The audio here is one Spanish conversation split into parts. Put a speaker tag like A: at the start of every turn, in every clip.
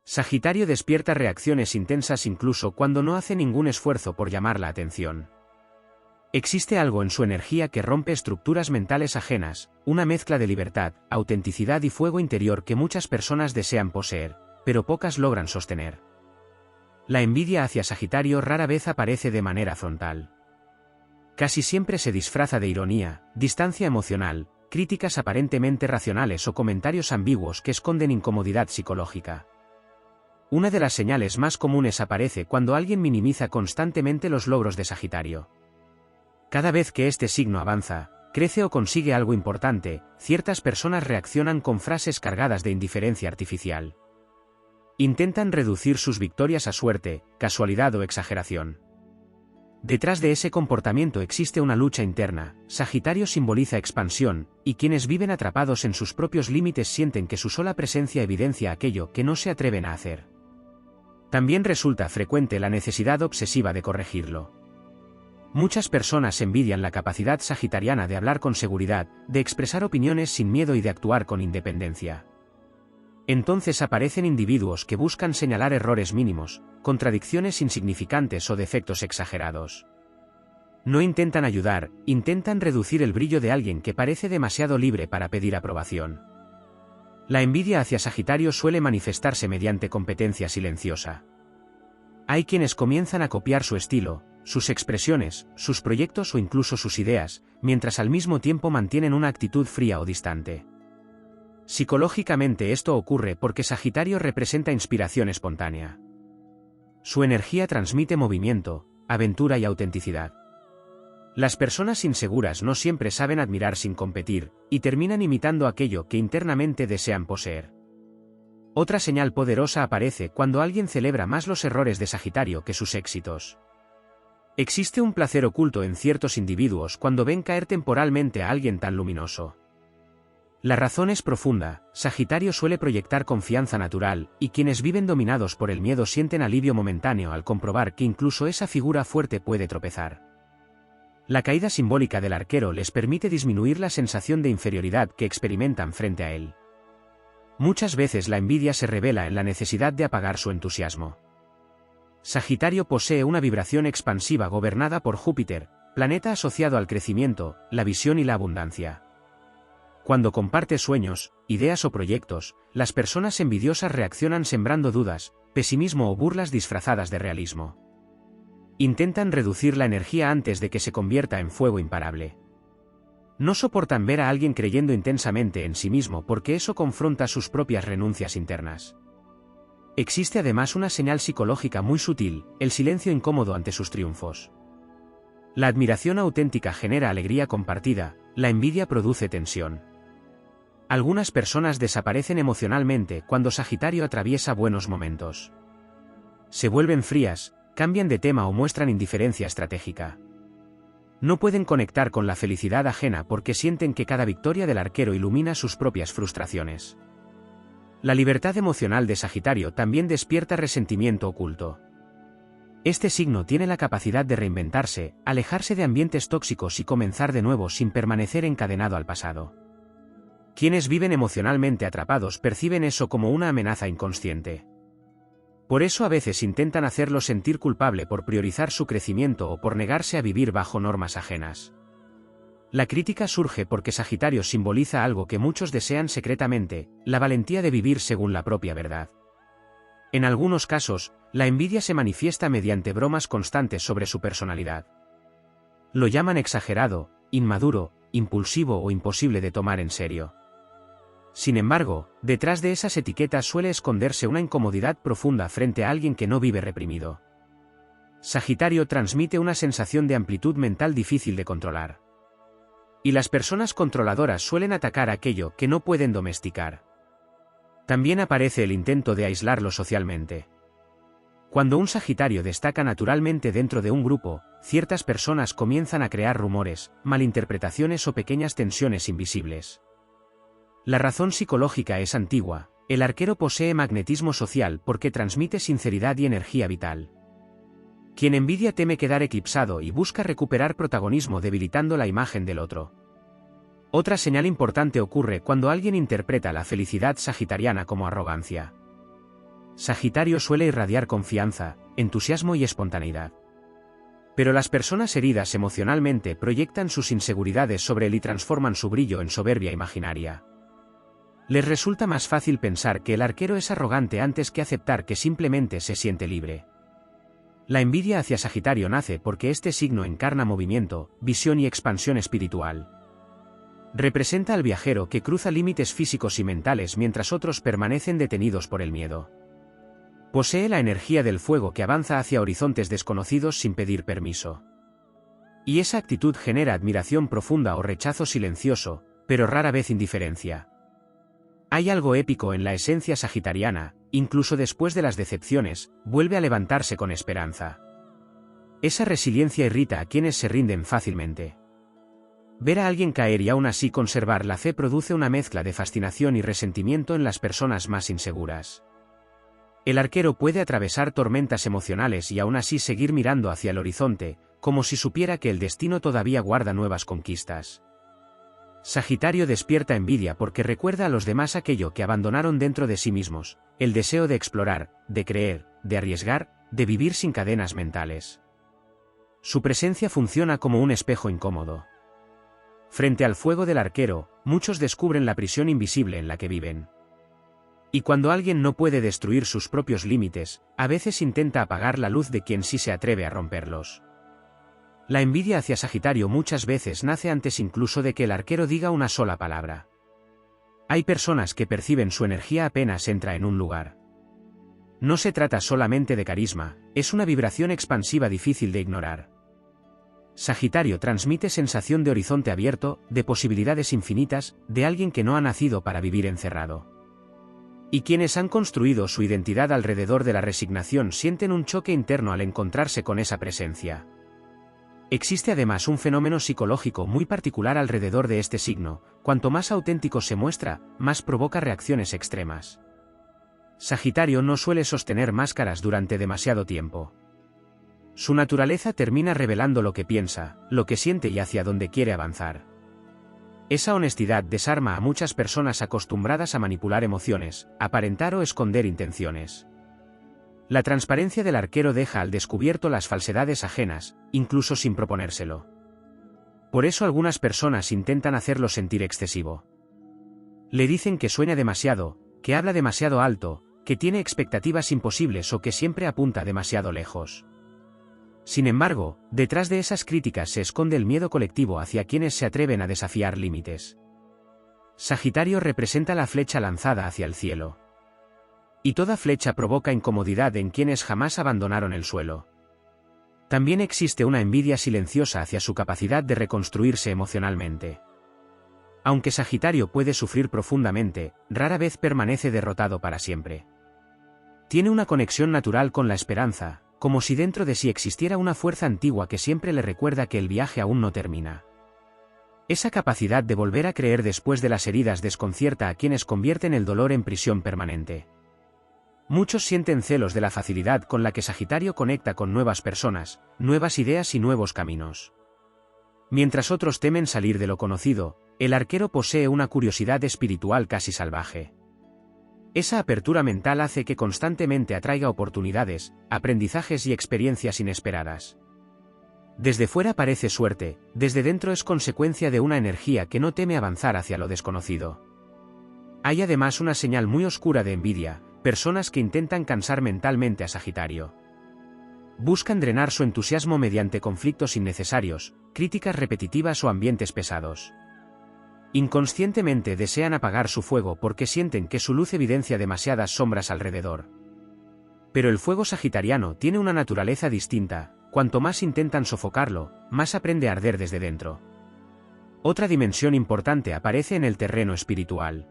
A: Sagitario despierta reacciones intensas incluso cuando no hace ningún esfuerzo por llamar la atención. Existe algo en su energía que rompe estructuras mentales ajenas, una mezcla de libertad, autenticidad y fuego interior que muchas personas desean poseer, pero pocas logran sostener. La envidia hacia Sagitario rara vez aparece de manera frontal. Casi siempre se disfraza de ironía, distancia emocional, críticas aparentemente racionales o comentarios ambiguos que esconden incomodidad psicológica. Una de las señales más comunes aparece cuando alguien minimiza constantemente los logros de Sagitario. Cada vez que este signo avanza, crece o consigue algo importante, ciertas personas reaccionan con frases cargadas de indiferencia artificial. Intentan reducir sus victorias a suerte, casualidad o exageración. Detrás de ese comportamiento existe una lucha interna. Sagitario simboliza expansión, y quienes viven atrapados en sus propios límites sienten que su sola presencia evidencia aquello que no se atreven a hacer. También resulta frecuente la necesidad obsesiva de corregirlo. Muchas personas envidian la capacidad sagitariana de hablar con seguridad, de expresar opiniones sin miedo y de actuar con independencia. Entonces aparecen individuos que buscan señalar errores mínimos, contradicciones insignificantes o defectos exagerados. No intentan ayudar, intentan reducir el brillo de alguien que parece demasiado libre para pedir aprobación. La envidia hacia Sagitario suele manifestarse mediante competencia silenciosa. Hay quienes comienzan a copiar su estilo, sus expresiones, sus proyectos o incluso sus ideas, mientras al mismo tiempo mantienen una actitud fría o distante. Psicológicamente esto ocurre porque Sagitario representa inspiración espontánea. Su energía transmite movimiento, aventura y autenticidad. Las personas inseguras no siempre saben admirar sin competir, y terminan imitando aquello que internamente desean poseer. Otra señal poderosa aparece cuando alguien celebra más los errores de Sagitario que sus éxitos. Existe un placer oculto en ciertos individuos cuando ven caer temporalmente a alguien tan luminoso. La razón es profunda. Sagitario suele proyectar confianza natural, y quienes viven dominados por el miedo sienten alivio momentáneo al comprobar que incluso esa figura fuerte puede tropezar. La caída simbólica del arquero les permite disminuir la sensación de inferioridad que experimentan frente a él. Muchas veces la envidia se revela en la necesidad de apagar su entusiasmo. Sagitario posee una vibración expansiva gobernada por Júpiter, planeta asociado al crecimiento, la visión y la abundancia. Cuando comparte sueños, ideas o proyectos, las personas envidiosas reaccionan sembrando dudas, pesimismo o burlas disfrazadas de realismo. Intentan reducir la energía antes de que se convierta en fuego imparable. No soportan ver a alguien creyendo intensamente en sí mismo porque eso confronta sus propias renuncias internas. Existe además una señal psicológica muy sutil, el silencio incómodo ante sus triunfos. La admiración auténtica genera alegría compartida, la envidia produce tensión. Algunas personas desaparecen emocionalmente cuando Sagitario atraviesa buenos momentos. Se vuelven frías, cambian de tema o muestran indiferencia estratégica. No pueden conectar con la felicidad ajena porque sienten que cada victoria del arquero ilumina sus propias frustraciones. La libertad emocional de Sagitario también despierta resentimiento oculto. Este signo tiene la capacidad de reinventarse, alejarse de ambientes tóxicos y comenzar de nuevo sin permanecer encadenado al pasado. Quienes viven emocionalmente atrapados perciben eso como una amenaza inconsciente. Por eso a veces intentan hacerlo sentir culpable por priorizar su crecimiento o por negarse a vivir bajo normas ajenas. La crítica surge porque Sagitario simboliza algo que muchos desean secretamente, la valentía de vivir según la propia verdad. En algunos casos, la envidia se manifiesta mediante bromas constantes sobre su personalidad. Lo llaman exagerado, inmaduro, impulsivo o imposible de tomar en serio. Sin embargo, detrás de esas etiquetas suele esconderse una incomodidad profunda frente a alguien que no vive reprimido. Sagitario transmite una sensación de amplitud mental difícil de controlar. Y las personas controladoras suelen atacar aquello que no pueden domesticar. También aparece el intento de aislarlo socialmente. Cuando un Sagitario destaca naturalmente dentro de un grupo, ciertas personas comienzan a crear rumores, malinterpretaciones o pequeñas tensiones invisibles. La razón psicológica es antigua. El arquero posee magnetismo social porque transmite sinceridad y energía vital. Quien envidia teme quedar eclipsado y busca recuperar protagonismo debilitando la imagen del otro. Otra señal importante ocurre cuando alguien interpreta la felicidad sagitariana como arrogancia. Sagitario suele irradiar confianza, entusiasmo y espontaneidad. Pero las personas heridas emocionalmente proyectan sus inseguridades sobre él y transforman su brillo en soberbia imaginaria. Les resulta más fácil pensar que el arquero es arrogante antes que aceptar que simplemente se siente libre. La envidia hacia Sagitario nace porque este signo encarna movimiento, visión y expansión espiritual. Representa al viajero que cruza límites físicos y mentales mientras otros permanecen detenidos por el miedo. Posee la energía del fuego que avanza hacia horizontes desconocidos sin pedir permiso. Y esa actitud genera admiración profunda o rechazo silencioso, pero rara vez indiferencia. Hay algo épico en la esencia sagitariana, incluso después de las decepciones, vuelve a levantarse con esperanza. Esa resiliencia irrita a quienes se rinden fácilmente. Ver a alguien caer y aún así conservar la fe produce una mezcla de fascinación y resentimiento en las personas más inseguras. El arquero puede atravesar tormentas emocionales y aún así seguir mirando hacia el horizonte, como si supiera que el destino todavía guarda nuevas conquistas. Sagitario despierta envidia porque recuerda a los demás aquello que abandonaron dentro de sí mismos, el deseo de explorar, de creer, de arriesgar, de vivir sin cadenas mentales. Su presencia funciona como un espejo incómodo. Frente al fuego del arquero, muchos descubren la prisión invisible en la que viven. Y cuando alguien no puede destruir sus propios límites, a veces intenta apagar la luz de quien sí se atreve a romperlos. La envidia hacia Sagitario muchas veces nace antes incluso de que el arquero diga una sola palabra. Hay personas que perciben su energía apenas entra en un lugar. No se trata solamente de carisma, es una vibración expansiva difícil de ignorar. Sagitario transmite sensación de horizonte abierto, de posibilidades infinitas, de alguien que no ha nacido para vivir encerrado. Y quienes han construido su identidad alrededor de la resignación sienten un choque interno al encontrarse con esa presencia. Existe además un fenómeno psicológico muy particular alrededor de este signo, cuanto más auténtico se muestra, más provoca reacciones extremas. Sagitario no suele sostener máscaras durante demasiado tiempo. Su naturaleza termina revelando lo que piensa, lo que siente y hacia dónde quiere avanzar. Esa honestidad desarma a muchas personas acostumbradas a manipular emociones, aparentar o esconder intenciones. La transparencia del arquero deja al descubierto las falsedades ajenas, incluso sin proponérselo. Por eso algunas personas intentan hacerlo sentir excesivo. Le dicen que sueña demasiado, que habla demasiado alto, que tiene expectativas imposibles o que siempre apunta demasiado lejos. Sin embargo, detrás de esas críticas se esconde el miedo colectivo hacia quienes se atreven a desafiar límites. Sagitario representa la flecha lanzada hacia el cielo. Y toda flecha provoca incomodidad en quienes jamás abandonaron el suelo. También existe una envidia silenciosa hacia su capacidad de reconstruirse emocionalmente. Aunque Sagitario puede sufrir profundamente, rara vez permanece derrotado para siempre. Tiene una conexión natural con la esperanza, como si dentro de sí existiera una fuerza antigua que siempre le recuerda que el viaje aún no termina. Esa capacidad de volver a creer después de las heridas desconcierta a quienes convierten el dolor en prisión permanente. Muchos sienten celos de la facilidad con la que Sagitario conecta con nuevas personas, nuevas ideas y nuevos caminos. Mientras otros temen salir de lo conocido, el arquero posee una curiosidad espiritual casi salvaje. Esa apertura mental hace que constantemente atraiga oportunidades, aprendizajes y experiencias inesperadas. Desde fuera parece suerte, desde dentro es consecuencia de una energía que no teme avanzar hacia lo desconocido. Hay además una señal muy oscura de envidia, personas que intentan cansar mentalmente a Sagitario. Buscan drenar su entusiasmo mediante conflictos innecesarios, críticas repetitivas o ambientes pesados. Inconscientemente desean apagar su fuego porque sienten que su luz evidencia demasiadas sombras alrededor. Pero el fuego sagitariano tiene una naturaleza distinta, cuanto más intentan sofocarlo, más aprende a arder desde dentro. Otra dimensión importante aparece en el terreno espiritual.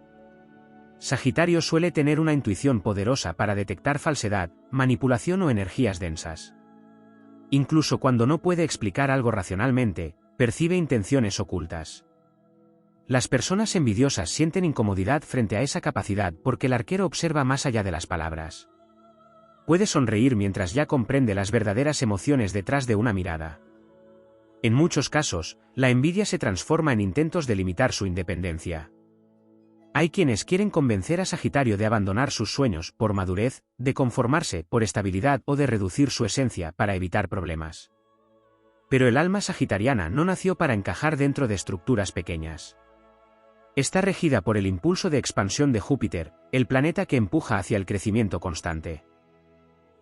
A: Sagitario suele tener una intuición poderosa para detectar falsedad, manipulación o energías densas. Incluso cuando no puede explicar algo racionalmente, percibe intenciones ocultas. Las personas envidiosas sienten incomodidad frente a esa capacidad porque el arquero observa más allá de las palabras. Puede sonreír mientras ya comprende las verdaderas emociones detrás de una mirada. En muchos casos, la envidia se transforma en intentos de limitar su independencia. Hay quienes quieren convencer a Sagitario de abandonar sus sueños por madurez, de conformarse por estabilidad o de reducir su esencia para evitar problemas. Pero el alma sagitariana no nació para encajar dentro de estructuras pequeñas. Está regida por el impulso de expansión de Júpiter, el planeta que empuja hacia el crecimiento constante.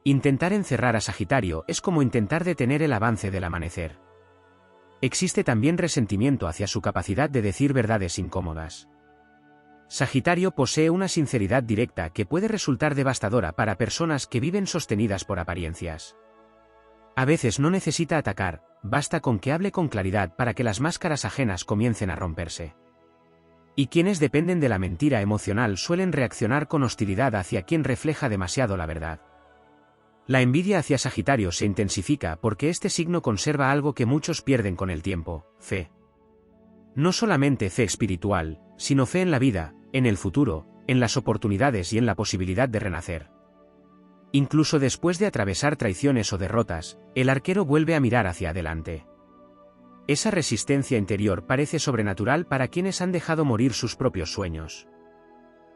A: Intentar encerrar a Sagitario es como intentar detener el avance del amanecer. Existe también resentimiento hacia su capacidad de decir verdades incómodas. Sagitario posee una sinceridad directa que puede resultar devastadora para personas que viven sostenidas por apariencias. A veces no necesita atacar, basta con que hable con claridad para que las máscaras ajenas comiencen a romperse. Y quienes dependen de la mentira emocional suelen reaccionar con hostilidad hacia quien refleja demasiado la verdad. La envidia hacia Sagitario se intensifica porque este signo conserva algo que muchos pierden con el tiempo: fe. No solamente fe espiritual, sino fe en la vida, en el futuro, en las oportunidades y en la posibilidad de renacer. Incluso después de atravesar traiciones o derrotas, el arquero vuelve a mirar hacia adelante. Esa resistencia interior parece sobrenatural para quienes han dejado morir sus propios sueños.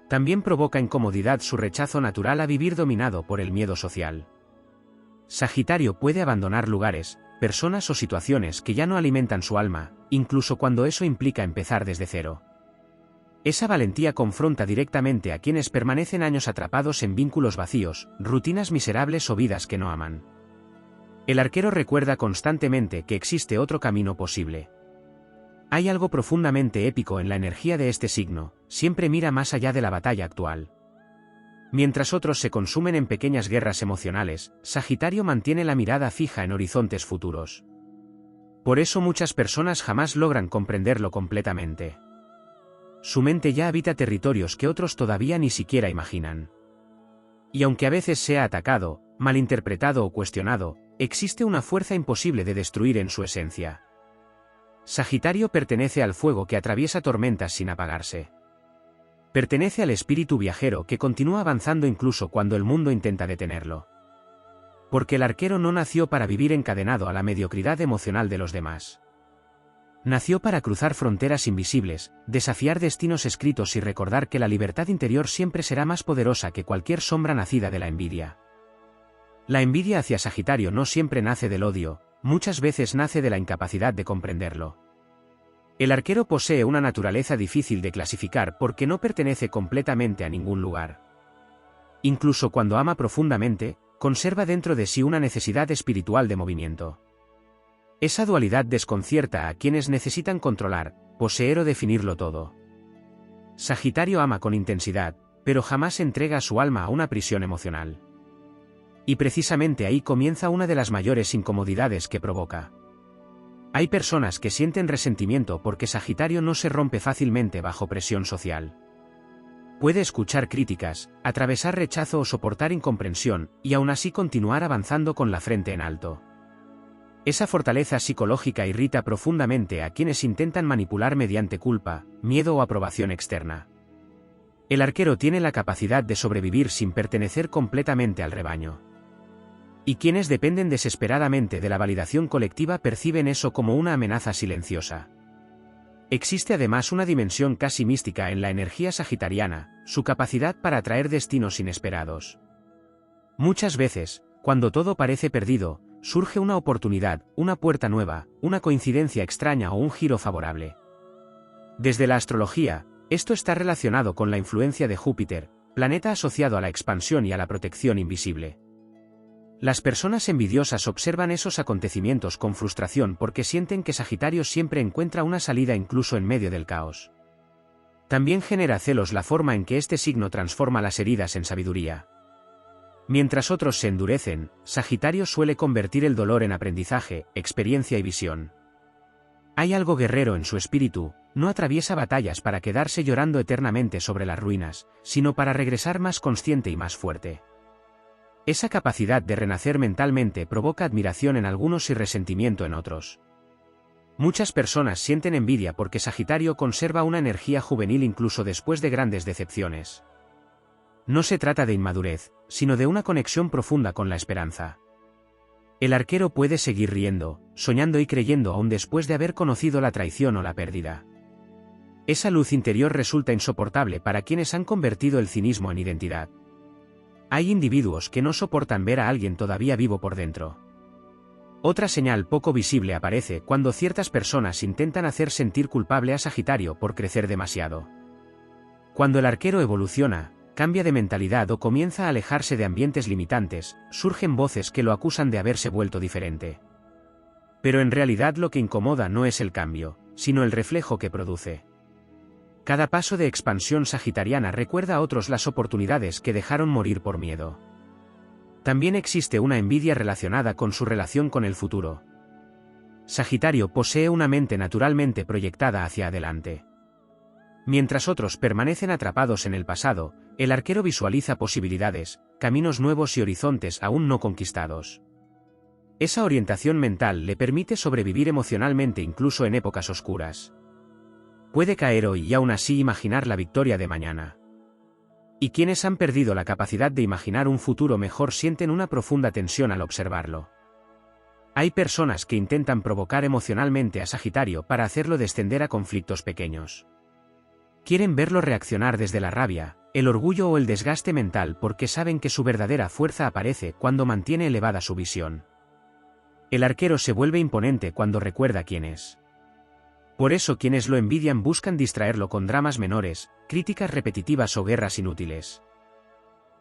A: También provoca incomodidad su rechazo natural a vivir dominado por el miedo social. Sagitario puede abandonar lugares, personas o situaciones que ya no alimentan su alma, incluso cuando eso implica empezar desde cero. Esa valentía confronta directamente a quienes permanecen años atrapados en vínculos vacíos, rutinas miserables o vidas que no aman. El arquero recuerda constantemente que existe otro camino posible. Hay algo profundamente épico en la energía de este signo, siempre mira más allá de la batalla actual. Mientras otros se consumen en pequeñas guerras emocionales, Sagitario mantiene la mirada fija en horizontes futuros. Por eso muchas personas jamás logran comprenderlo completamente. Su mente ya habita territorios que otros todavía ni siquiera imaginan. Y aunque a veces sea atacado, malinterpretado o cuestionado, existe una fuerza imposible de destruir en su esencia. Sagitario pertenece al fuego que atraviesa tormentas sin apagarse. Pertenece al espíritu viajero que continúa avanzando incluso cuando el mundo intenta detenerlo. Porque el arquero no nació para vivir encadenado a la mediocridad emocional de los demás. Nació para cruzar fronteras invisibles, desafiar destinos escritos y recordar que la libertad interior siempre será más poderosa que cualquier sombra nacida de la envidia. La envidia hacia Sagitario no siempre nace del odio, muchas veces nace de la incapacidad de comprenderlo. El arquero posee una naturaleza difícil de clasificar porque no pertenece completamente a ningún lugar. Incluso cuando ama profundamente, conserva dentro de sí una necesidad espiritual de movimiento. Esa dualidad desconcierta a quienes necesitan controlar, poseer o definirlo todo. Sagitario ama con intensidad, pero jamás entrega su alma a una prisión emocional. Y precisamente ahí comienza una de las mayores incomodidades que provoca. Hay personas que sienten resentimiento porque Sagitario no se rompe fácilmente bajo presión social. Puede escuchar críticas, atravesar rechazo o soportar incomprensión, y aún así continuar avanzando con la frente en alto. Esa fortaleza psicológica irrita profundamente a quienes intentan manipular mediante culpa, miedo o aprobación externa. El arquero tiene la capacidad de sobrevivir sin pertenecer completamente al rebaño. Y quienes dependen desesperadamente de la validación colectiva perciben eso como una amenaza silenciosa. Existe además una dimensión casi mística en la energía sagitariana, su capacidad para atraer destinos inesperados. Muchas veces, cuando todo parece perdido, surge una oportunidad, una puerta nueva, una coincidencia extraña o un giro favorable. Desde la astrología, esto está relacionado con la influencia de Júpiter, planeta asociado a la expansión y a la protección invisible. Las personas envidiosas observan esos acontecimientos con frustración porque sienten que Sagitario siempre encuentra una salida incluso en medio del caos. También genera celos la forma en que este signo transforma las heridas en sabiduría. Mientras otros se endurecen, Sagitario suele convertir el dolor en aprendizaje, experiencia y visión. Hay algo guerrero en su espíritu, no atraviesa batallas para quedarse llorando eternamente sobre las ruinas, sino para regresar más consciente y más fuerte. Esa capacidad de renacer mentalmente provoca admiración en algunos y resentimiento en otros. Muchas personas sienten envidia porque Sagitario conserva una energía juvenil incluso después de grandes decepciones. No se trata de inmadurez, sino de una conexión profunda con la esperanza. El arquero puede seguir riendo, soñando y creyendo aún después de haber conocido la traición o la pérdida. Esa luz interior resulta insoportable para quienes han convertido el cinismo en identidad. Hay individuos que no soportan ver a alguien todavía vivo por dentro. Otra señal poco visible aparece cuando ciertas personas intentan hacer sentir culpable a Sagitario por crecer demasiado. Cuando el arquero evoluciona, cambia de mentalidad o comienza a alejarse de ambientes limitantes, surgen voces que lo acusan de haberse vuelto diferente. Pero en realidad lo que incomoda no es el cambio, sino el reflejo que produce. Cada paso de expansión sagitariana recuerda a otros las oportunidades que dejaron morir por miedo. También existe una envidia relacionada con su relación con el futuro. Sagitario posee una mente naturalmente proyectada hacia adelante. Mientras otros permanecen atrapados en el pasado, el arquero visualiza posibilidades, caminos nuevos y horizontes aún no conquistados. Esa orientación mental le permite sobrevivir emocionalmente incluso en épocas oscuras. Puede caer hoy y aún así imaginar la victoria de mañana. Y quienes han perdido la capacidad de imaginar un futuro mejor sienten una profunda tensión al observarlo. Hay personas que intentan provocar emocionalmente a Sagitario para hacerlo descender a conflictos pequeños. Quieren verlo reaccionar desde la rabia, el orgullo o el desgaste mental porque saben que su verdadera fuerza aparece cuando mantiene elevada su visión. El arquero se vuelve imponente cuando recuerda quién es. Por eso quienes lo envidian buscan distraerlo con dramas menores, críticas repetitivas o guerras inútiles.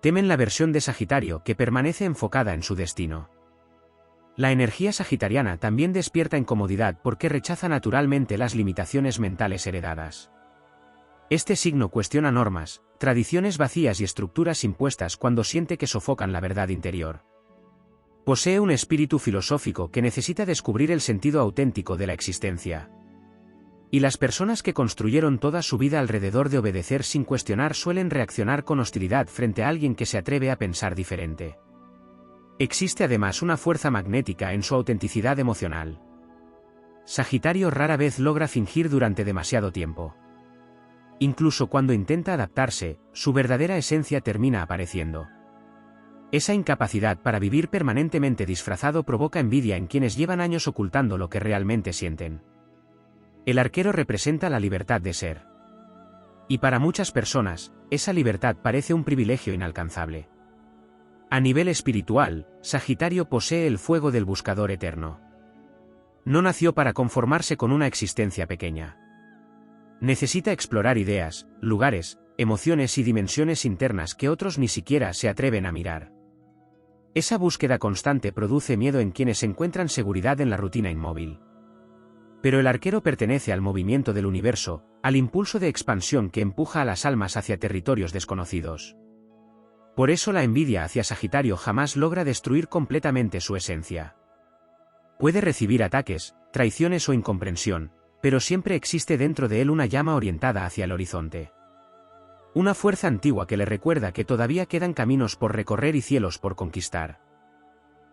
A: Temen la versión de Sagitario que permanece enfocada en su destino. La energía sagitariana también despierta incomodidad porque rechaza naturalmente las limitaciones mentales heredadas. Este signo cuestiona normas, tradiciones vacías y estructuras impuestas cuando siente que sofocan la verdad interior. Posee un espíritu filosófico que necesita descubrir el sentido auténtico de la existencia. Y las personas que construyeron toda su vida alrededor de obedecer sin cuestionar suelen reaccionar con hostilidad frente a alguien que se atreve a pensar diferente. Existe además una fuerza magnética en su autenticidad emocional. Sagitario rara vez logra fingir durante demasiado tiempo. Incluso cuando intenta adaptarse, su verdadera esencia termina apareciendo. Esa incapacidad para vivir permanentemente disfrazado provoca envidia en quienes llevan años ocultando lo que realmente sienten. El arquero representa la libertad de ser. Y para muchas personas, esa libertad parece un privilegio inalcanzable. A nivel espiritual, Sagitario posee el fuego del buscador eterno. No nació para conformarse con una existencia pequeña. Necesita explorar ideas, lugares, emociones y dimensiones internas que otros ni siquiera se atreven a mirar. Esa búsqueda constante produce miedo en quienes encuentran seguridad en la rutina inmóvil. Pero el arquero pertenece al movimiento del universo, al impulso de expansión que empuja a las almas hacia territorios desconocidos. Por eso la envidia hacia Sagitario jamás logra destruir completamente su esencia. Puede recibir ataques, traiciones o incomprensión, pero siempre existe dentro de él una llama orientada hacia el horizonte. Una fuerza antigua que le recuerda que todavía quedan caminos por recorrer y cielos por conquistar.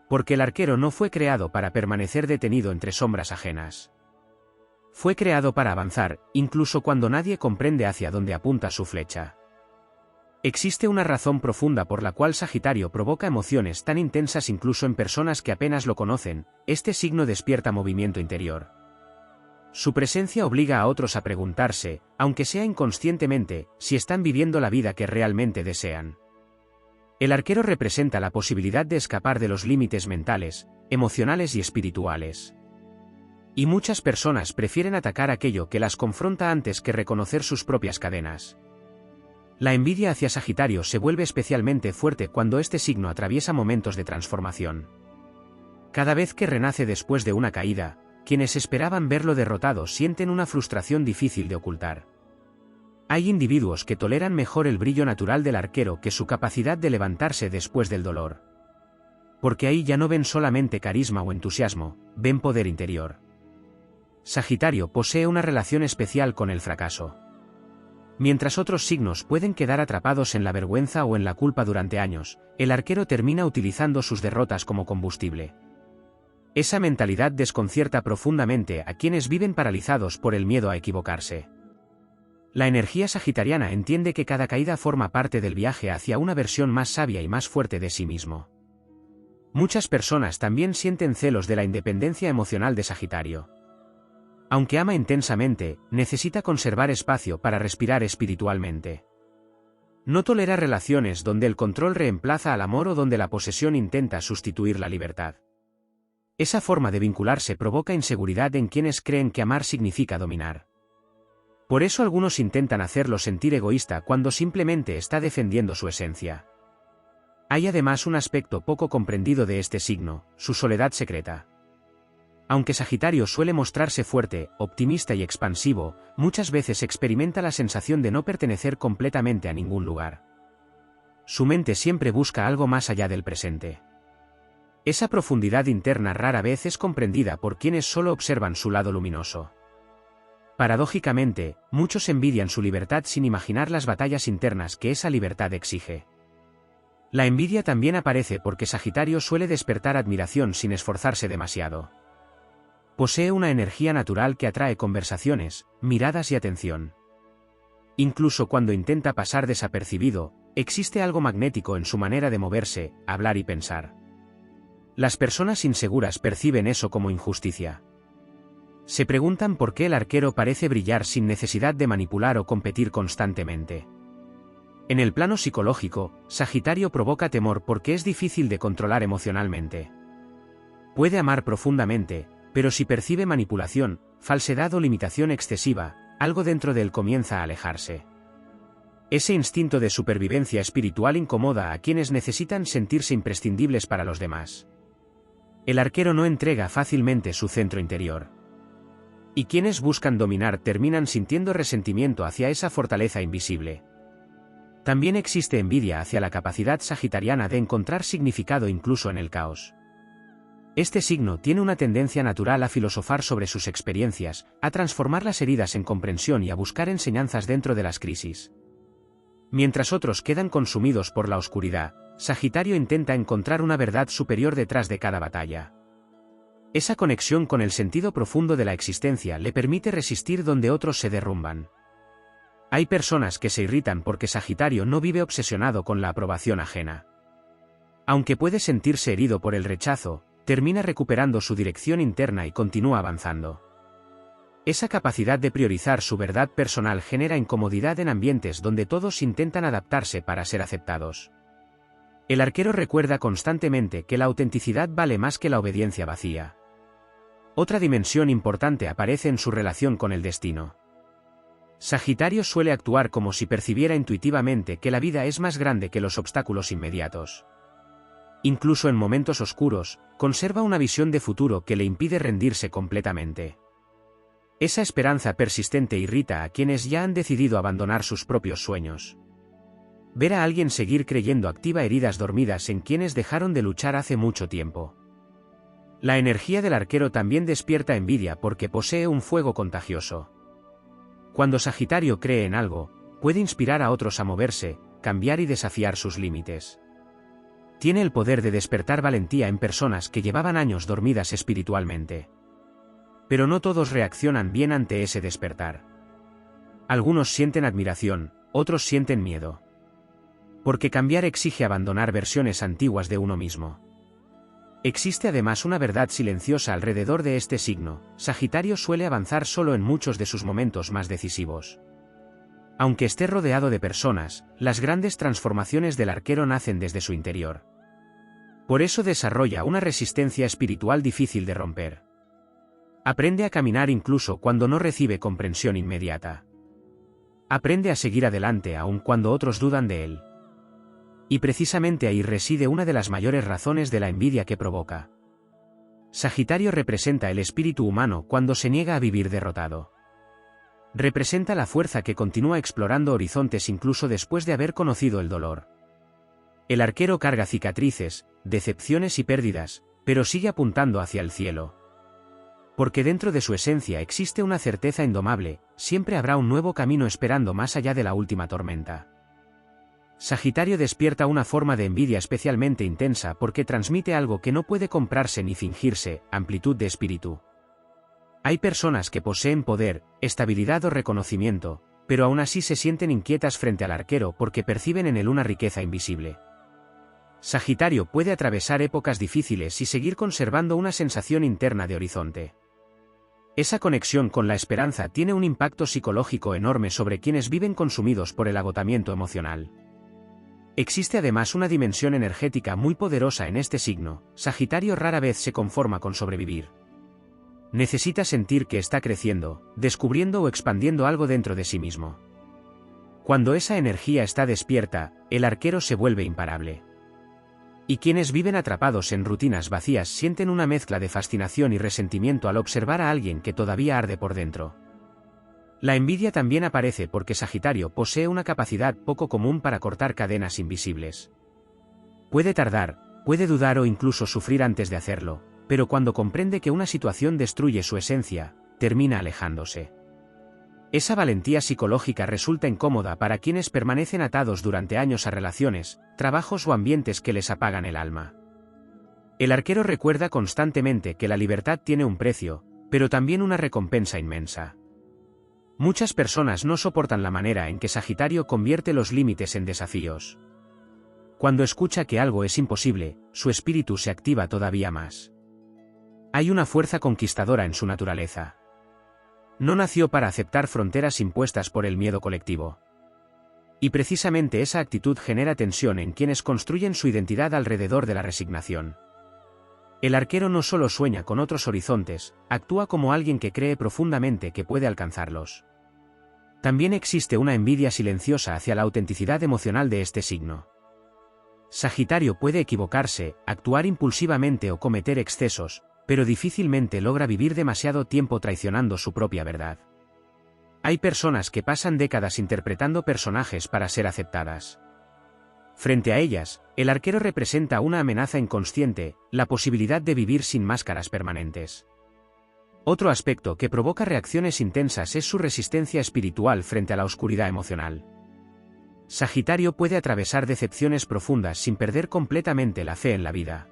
A: Porque el arquero no fue creado para permanecer detenido entre sombras ajenas. Fue creado para avanzar, incluso cuando nadie comprende hacia dónde apunta su flecha. Existe una razón profunda por la cual Sagitario provoca emociones tan intensas incluso en personas que apenas lo conocen. Este signo despierta movimiento interior. Su presencia obliga a otros a preguntarse, aunque sea inconscientemente, si están viviendo la vida que realmente desean. El arquero representa la posibilidad de escapar de los límites mentales, emocionales y espirituales. Y muchas personas prefieren atacar aquello que las confronta antes que reconocer sus propias cadenas. La envidia hacia Sagitario se vuelve especialmente fuerte cuando este signo atraviesa momentos de transformación. Cada vez que renace después de una caída, quienes esperaban verlo derrotado sienten una frustración difícil de ocultar. Hay individuos que toleran mejor el brillo natural del arquero que su capacidad de levantarse después del dolor. Porque ahí ya no ven solamente carisma o entusiasmo, ven poder interior. Sagitario posee una relación especial con el fracaso. Mientras otros signos pueden quedar atrapados en la vergüenza o en la culpa durante años, el arquero termina utilizando sus derrotas como combustible. Esa mentalidad desconcierta profundamente a quienes viven paralizados por el miedo a equivocarse. La energía sagitariana entiende que cada caída forma parte del viaje hacia una versión más sabia y más fuerte de sí mismo. Muchas personas también sienten celos de la independencia emocional de Sagitario. Aunque ama intensamente, necesita conservar espacio para respirar espiritualmente. No tolera relaciones donde el control reemplaza al amor o donde la posesión intenta sustituir la libertad. Esa forma de vincularse provoca inseguridad en quienes creen que amar significa dominar. Por eso algunos intentan hacerlo sentir egoísta cuando simplemente está defendiendo su esencia. Hay además un aspecto poco comprendido de este signo, su soledad secreta. Aunque Sagitario suele mostrarse fuerte, optimista y expansivo, muchas veces experimenta la sensación de no pertenecer completamente a ningún lugar. Su mente siempre busca algo más allá del presente. Esa profundidad interna rara vez es comprendida por quienes solo observan su lado luminoso. Paradójicamente, muchos envidian su libertad sin imaginar las batallas internas que esa libertad exige. La envidia también aparece porque Sagitario suele despertar admiración sin esforzarse demasiado. Posee una energía natural que atrae conversaciones, miradas y atención. Incluso cuando intenta pasar desapercibido, existe algo magnético en su manera de moverse, hablar y pensar. Las personas inseguras perciben eso como injusticia. Se preguntan por qué el arquero parece brillar sin necesidad de manipular o competir constantemente. En el plano psicológico, Sagitario provoca temor porque es difícil de controlar emocionalmente. Puede amar profundamente, pero si percibe manipulación, falsedad o limitación excesiva, algo dentro de él comienza a alejarse. Ese instinto de supervivencia espiritual incomoda a quienes necesitan sentirse imprescindibles para los demás. El arquero no entrega fácilmente su centro interior. Y quienes buscan dominar terminan sintiendo resentimiento hacia esa fortaleza invisible. También existe envidia hacia la capacidad sagitariana de encontrar significado incluso en el caos. Este signo tiene una tendencia natural a filosofar sobre sus experiencias, a transformar las heridas en comprensión y a buscar enseñanzas dentro de las crisis. Mientras otros quedan consumidos por la oscuridad, Sagitario intenta encontrar una verdad superior detrás de cada batalla. Esa conexión con el sentido profundo de la existencia le permite resistir donde otros se derrumban. Hay personas que se irritan porque Sagitario no vive obsesionado con la aprobación ajena. Aunque puede sentirse herido por el rechazo, termina recuperando su dirección interna y continúa avanzando. Esa capacidad de priorizar su verdad personal genera incomodidad en ambientes donde todos intentan adaptarse para ser aceptados. El arquero recuerda constantemente que la autenticidad vale más que la obediencia vacía. Otra dimensión importante aparece en su relación con el destino. Sagitario suele actuar como si percibiera intuitivamente que la vida es más grande que los obstáculos inmediatos. Incluso en momentos oscuros, conserva una visión de futuro que le impide rendirse completamente. Esa esperanza persistente irrita a quienes ya han decidido abandonar sus propios sueños. Ver a alguien seguir creyendo activa heridas dormidas en quienes dejaron de luchar hace mucho tiempo. La energía del arquero también despierta envidia porque posee un fuego contagioso. Cuando Sagitario cree en algo, puede inspirar a otros a moverse, cambiar y desafiar sus límites. Tiene el poder de despertar valentía en personas que llevaban años dormidas espiritualmente. Pero no todos reaccionan bien ante ese despertar. Algunos sienten admiración, otros sienten miedo. Porque cambiar exige abandonar versiones antiguas de uno mismo. Existe además una verdad silenciosa alrededor de este signo: Sagitario suele avanzar solo en muchos de sus momentos más decisivos. Aunque esté rodeado de personas, las grandes transformaciones del arquero nacen desde su interior. Por eso desarrolla una resistencia espiritual difícil de romper. Aprende a caminar incluso cuando no recibe comprensión inmediata. Aprende a seguir adelante aun cuando otros dudan de él. Y precisamente ahí reside una de las mayores razones de la envidia que provoca. Sagitario representa el espíritu humano cuando se niega a vivir derrotado. Representa la fuerza que continúa explorando horizontes incluso después de haber conocido el dolor. El arquero carga cicatrices, decepciones y pérdidas, pero sigue apuntando hacia el cielo. Porque dentro de su esencia existe una certeza indomable: siempre habrá un nuevo camino esperando más allá de la última tormenta. Sagitario despierta una forma de envidia especialmente intensa porque transmite algo que no puede comprarse ni fingirse: amplitud de espíritu. Hay personas que poseen poder, estabilidad o reconocimiento, pero aún así se sienten inquietas frente al arquero porque perciben en él una riqueza invisible. Sagitario puede atravesar épocas difíciles y seguir conservando una sensación interna de horizonte. Esa conexión con la esperanza tiene un impacto psicológico enorme sobre quienes viven consumidos por el agotamiento emocional. Existe además una dimensión energética muy poderosa en este signo. Sagitario rara vez se conforma con sobrevivir. Necesita sentir que está creciendo, descubriendo o expandiendo algo dentro de sí mismo. Cuando esa energía está despierta, el arquero se vuelve imparable. Y quienes viven atrapados en rutinas vacías sienten una mezcla de fascinación y resentimiento al observar a alguien que todavía arde por dentro. La envidia también aparece porque Sagitario posee una capacidad poco común para cortar cadenas invisibles. Puede tardar, puede dudar o incluso sufrir antes de hacerlo, pero cuando comprende que una situación destruye su esencia, termina alejándose. Esa valentía psicológica resulta incómoda para quienes permanecen atados durante años a relaciones, trabajos o ambientes que les apagan el alma. El arquero recuerda constantemente que la libertad tiene un precio, pero también una recompensa inmensa. Muchas personas no soportan la manera en que Sagitario convierte los límites en desafíos. Cuando escucha que algo es imposible, su espíritu se activa todavía más. Hay una fuerza conquistadora en su naturaleza. No nació para aceptar fronteras impuestas por el miedo colectivo. Y precisamente esa actitud genera tensión en quienes construyen su identidad alrededor de la resignación. El arquero no solo sueña con otros horizontes, actúa como alguien que cree profundamente que puede alcanzarlos. También existe una envidia silenciosa hacia la autenticidad emocional de este signo. Sagitario puede equivocarse, actuar impulsivamente o cometer excesos, pero difícilmente logra vivir demasiado tiempo traicionando su propia verdad. Hay personas que pasan décadas interpretando personajes para ser aceptadas. Frente a ellas, el arquero representa una amenaza inconsciente, la posibilidad de vivir sin máscaras permanentes. Otro aspecto que provoca reacciones intensas es su resistencia espiritual frente a la oscuridad emocional. Sagitario puede atravesar decepciones profundas sin perder completamente la fe en la vida.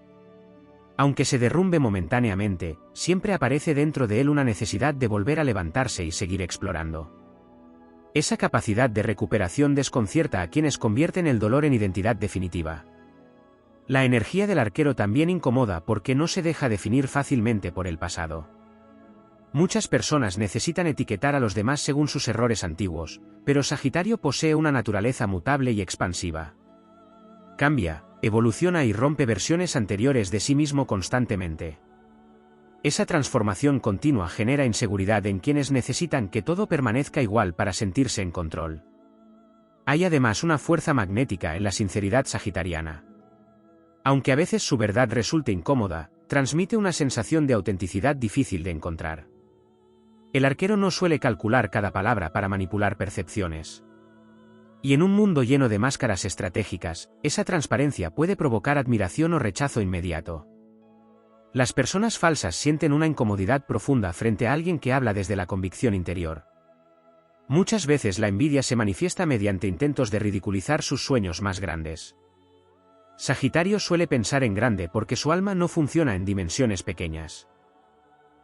A: Aunque se derrumbe momentáneamente, siempre aparece dentro de él una necesidad de volver a levantarse y seguir explorando. Esa capacidad de recuperación desconcierta a quienes convierten el dolor en identidad definitiva. La energía del arquero también incomoda porque no se deja definir fácilmente por el pasado. Muchas personas necesitan etiquetar a los demás según sus errores antiguos, pero Sagitario posee una naturaleza mutable y expansiva. Cambia, evoluciona y rompe versiones anteriores de sí mismo constantemente. Esa transformación continua genera inseguridad en quienes necesitan que todo permanezca igual para sentirse en control. Hay además una fuerza magnética en la sinceridad sagitariana. Aunque a veces su verdad resulte incómoda, transmite una sensación de autenticidad difícil de encontrar. El arquero no suele calcular cada palabra para manipular percepciones. Y en un mundo lleno de máscaras estratégicas, esa transparencia puede provocar admiración o rechazo inmediato. Las personas falsas sienten una incomodidad profunda frente a alguien que habla desde la convicción interior. Muchas veces la envidia se manifiesta mediante intentos de ridiculizar sus sueños más grandes. Sagitario suele pensar en grande porque su alma no funciona en dimensiones pequeñas.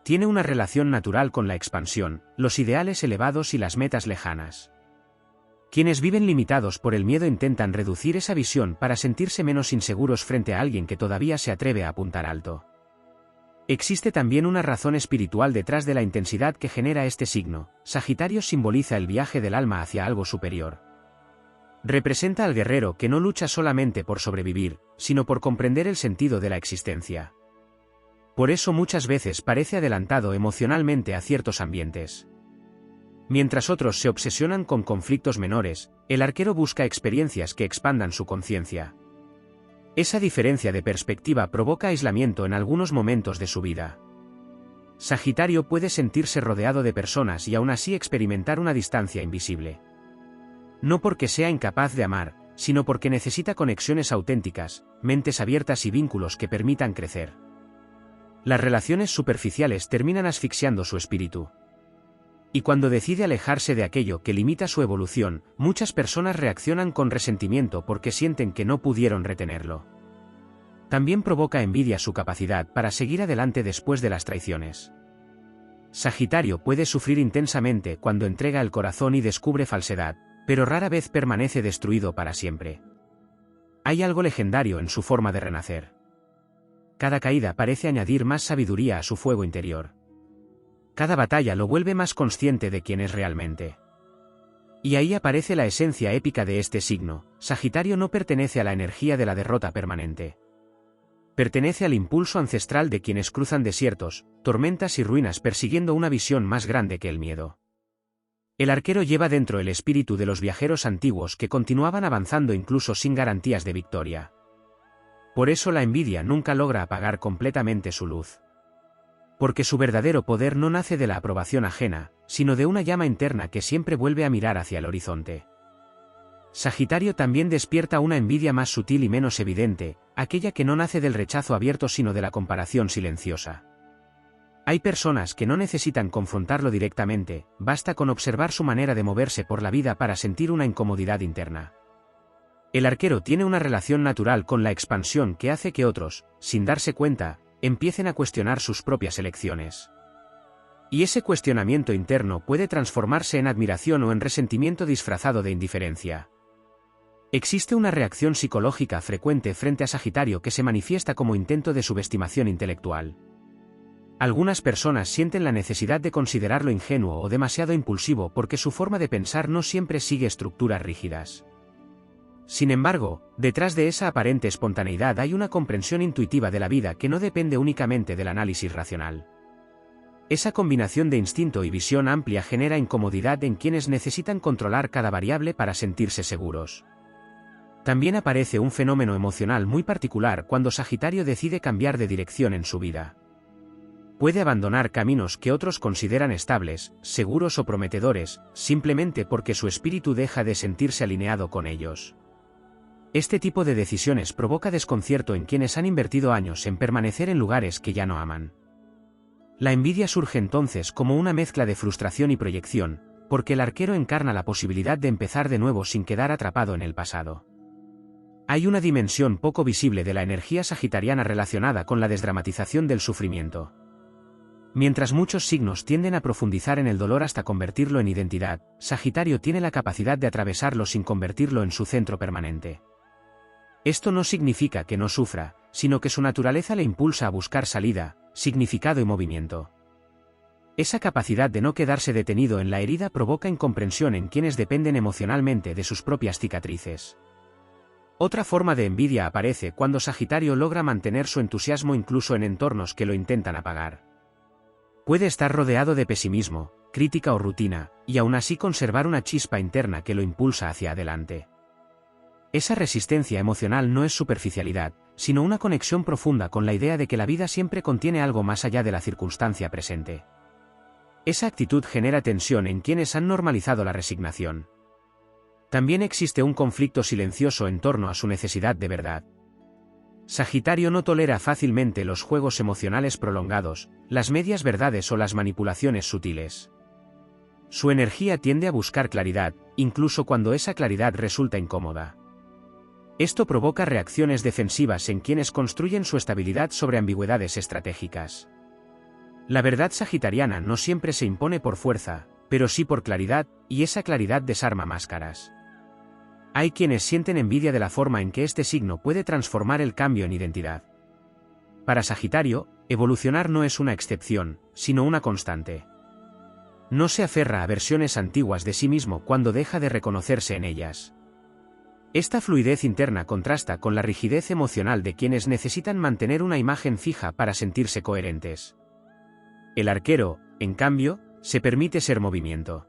A: Tiene una relación natural con la expansión, los ideales elevados y las metas lejanas. Quienes viven limitados por el miedo intentan reducir esa visión para sentirse menos inseguros frente a alguien que todavía se atreve a apuntar alto. Existe también una razón espiritual detrás de la intensidad que genera este signo. Sagitario simboliza el viaje del alma hacia algo superior. Representa al guerrero que no lucha solamente por sobrevivir, sino por comprender el sentido de la existencia. Por eso muchas veces parece adelantado emocionalmente a ciertos ambientes. Mientras otros se obsesionan con conflictos menores, el arquero busca experiencias que expandan su conciencia. Esa diferencia de perspectiva provoca aislamiento en algunos momentos de su vida. Sagitario puede sentirse rodeado de personas y aún así experimentar una distancia invisible. No porque sea incapaz de amar, sino porque necesita conexiones auténticas, mentes abiertas y vínculos que permitan crecer. Las relaciones superficiales terminan asfixiando su espíritu. Y cuando decide alejarse de aquello que limita su evolución, muchas personas reaccionan con resentimiento porque sienten que no pudieron retenerlo. También provoca envidia su capacidad para seguir adelante después de las traiciones. Sagitario puede sufrir intensamente cuando entrega el corazón y descubre falsedad, pero rara vez permanece destruido para siempre. Hay algo legendario en su forma de renacer. Cada caída parece añadir más sabiduría a su fuego interior. cada batalla lo vuelve más consciente de quién es realmente. Y ahí aparece la esencia épica de este signo. Sagitario no pertenece a la energía de la derrota permanente. Pertenece al impulso ancestral de quienes cruzan desiertos, tormentas y ruinas persiguiendo una visión más grande que el miedo. El arquero lleva dentro el espíritu de los viajeros antiguos que continuaban avanzando incluso sin garantías de victoria. Por eso la envidia nunca logra apagar completamente su luz. Porque su verdadero poder no nace de la aprobación ajena, sino de una llama interna que siempre vuelve a mirar hacia el horizonte. Sagitario también despierta una envidia más sutil y menos evidente, aquella que no nace del rechazo abierto sino de la comparación silenciosa. Hay personas que no necesitan confrontarlo directamente, basta con observar su manera de moverse por la vida para sentir una incomodidad interna. El arquero tiene una relación natural con la expansión que hace que otros, sin darse cuenta, empiecen a cuestionar sus propias elecciones. Y ese cuestionamiento interno puede transformarse en admiración o en resentimiento disfrazado de indiferencia. Existe una reacción psicológica frecuente frente a Sagitario que se manifiesta como intento de subestimación intelectual. Algunas personas sienten la necesidad de considerarlo ingenuo o demasiado impulsivo porque su forma de pensar no siempre sigue estructuras rígidas. Sin embargo, detrás de esa aparente espontaneidad hay una comprensión intuitiva de la vida que no depende únicamente del análisis racional. Esa combinación de instinto y visión amplia genera incomodidad en quienes necesitan controlar cada variable para sentirse seguros. También aparece un fenómeno emocional muy particular cuando Sagitario decide cambiar de dirección en su vida. Puede abandonar caminos que otros consideran estables, seguros o prometedores, simplemente porque su espíritu deja de sentirse alineado con ellos. Este tipo de decisiones provoca desconcierto en quienes han invertido años en permanecer en lugares que ya no aman. La envidia surge entonces como una mezcla de frustración y proyección, porque el arquero encarna la posibilidad de empezar de nuevo sin quedar atrapado en el pasado. Hay una dimensión poco visible de la energía sagitariana relacionada con la desdramatización del sufrimiento. Mientras muchos signos tienden a profundizar en el dolor hasta convertirlo en identidad, Sagitario tiene la capacidad de atravesarlo sin convertirlo en su centro permanente. Esto no significa que no sufra, sino que su naturaleza le impulsa a buscar salida, significado y movimiento. Esa capacidad de no quedarse detenido en la herida provoca incomprensión en quienes dependen emocionalmente de sus propias cicatrices. Otra forma de envidia aparece cuando Sagitario logra mantener su entusiasmo incluso en entornos que lo intentan apagar. Puede estar rodeado de pesimismo, crítica o rutina, y aún así conservar una chispa interna que lo impulsa hacia adelante. Esa resistencia emocional no es superficialidad, sino una conexión profunda con la idea de que la vida siempre contiene algo más allá de la circunstancia presente. Esa actitud genera tensión en quienes han normalizado la resignación. También existe un conflicto silencioso en torno a su necesidad de verdad. Sagitario no tolera fácilmente los juegos emocionales prolongados, las medias verdades o las manipulaciones sutiles. Su energía tiende a buscar claridad, incluso cuando esa claridad resulta incómoda. Esto provoca reacciones defensivas en quienes construyen su estabilidad sobre ambigüedades estratégicas. La verdad sagitariana no siempre se impone por fuerza, pero sí por claridad, y esa claridad desarma máscaras. Hay quienes sienten envidia de la forma en que este signo puede transformar el cambio en identidad. Para Sagitario, evolucionar no es una excepción, sino una constante. No se aferra a versiones antiguas de sí mismo cuando deja de reconocerse en ellas. Esta fluidez interna contrasta con la rigidez emocional de quienes necesitan mantener una imagen fija para sentirse coherentes. El arquero, en cambio, se permite ser movimiento.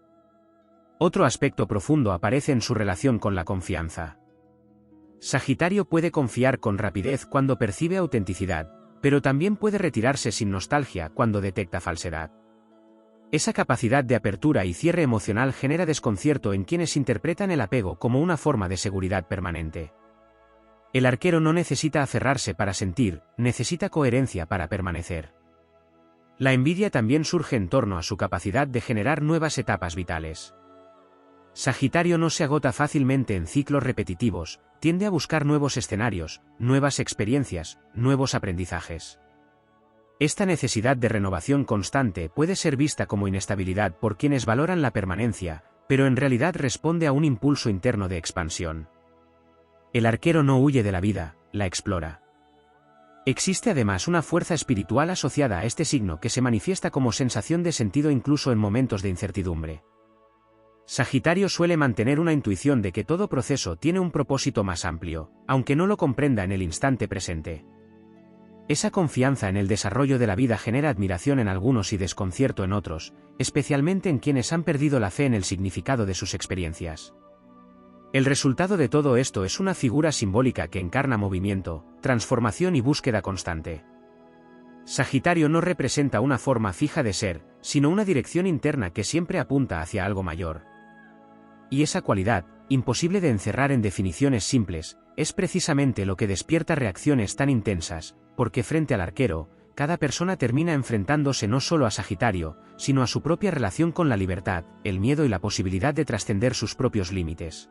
A: Otro aspecto profundo aparece en su relación con la confianza. Sagitario puede confiar con rapidez cuando percibe autenticidad, pero también puede retirarse sin nostalgia cuando detecta falsedad. Esa capacidad de apertura y cierre emocional genera desconcierto en quienes interpretan el apego como una forma de seguridad permanente. El arquero no necesita aferrarse para sentir, necesita coherencia para permanecer. La envidia también surge en torno a su capacidad de generar nuevas etapas vitales. Sagitario no se agota fácilmente en ciclos repetitivos, tiende a buscar nuevos escenarios, nuevas experiencias, nuevos aprendizajes. Esta necesidad de renovación constante puede ser vista como inestabilidad por quienes valoran la permanencia, pero en realidad responde a un impulso interno de expansión. El arquero no huye de la vida, la explora. Existe además una fuerza espiritual asociada a este signo que se manifiesta como sensación de sentido incluso en momentos de incertidumbre. Sagitario suele mantener una intuición de que todo proceso tiene un propósito más amplio, aunque no lo comprenda en el instante presente. Esa confianza en el desarrollo de la vida genera admiración en algunos y desconcierto en otros, especialmente en quienes han perdido la fe en el significado de sus experiencias. El resultado de todo esto es una figura simbólica que encarna movimiento, transformación y búsqueda constante. Sagitario no representa una forma fija de ser, sino una dirección interna que siempre apunta hacia algo mayor. Y esa cualidad, imposible de encerrar en definiciones simples, es precisamente lo que despierta reacciones tan intensas, porque frente al arquero, cada persona termina enfrentándose no solo a Sagitario, sino a su propia relación con la libertad, el miedo y la posibilidad de trascender sus propios límites.